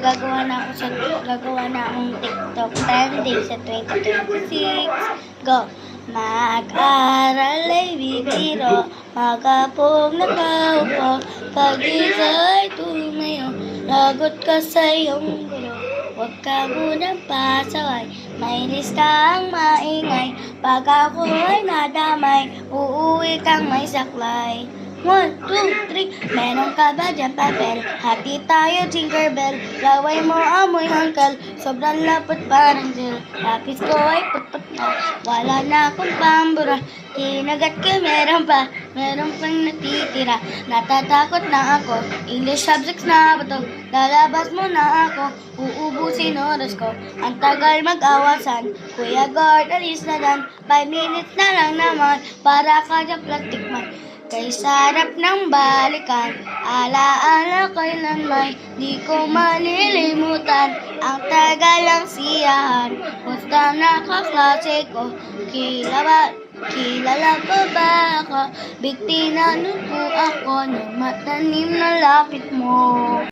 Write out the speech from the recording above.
gagawa na akong TikTok trending sa 2026. Go! Mag-aral ay bibiro, magapong nakaupo, pag-isa'y tumayo, lagot ka sa iyong gulo. Huwag ka munang pasaway, may listang maingay, pag ako ay nadamay, uuwi kang may saklay. 1, 2, 3, meron ka ba dyan papel? Hati tayo, Tinkerbell. Laway mo, amoy hangkal. Sobrang lapot parang gel. Lapis ko ay putput na. Wala na akong pambura. Kinagat ka, meron pa. Meron pang natitira. Natatakot na ako. English subjects na ba to? Lalabas mo na ako. Uubusin oras ko. Ang tagal mag-awasan. Kuya guard, alis na dan. 5 minutes na lang naman. Para ka dyan plastic man. Kay sarap ng balikan, alaala kailan may di ko malilimutan. Ang tagal ng siyahan, basta nakaklase ko. Kilala pa ba ako? Bigti na po ako ng matanim na lapit mo.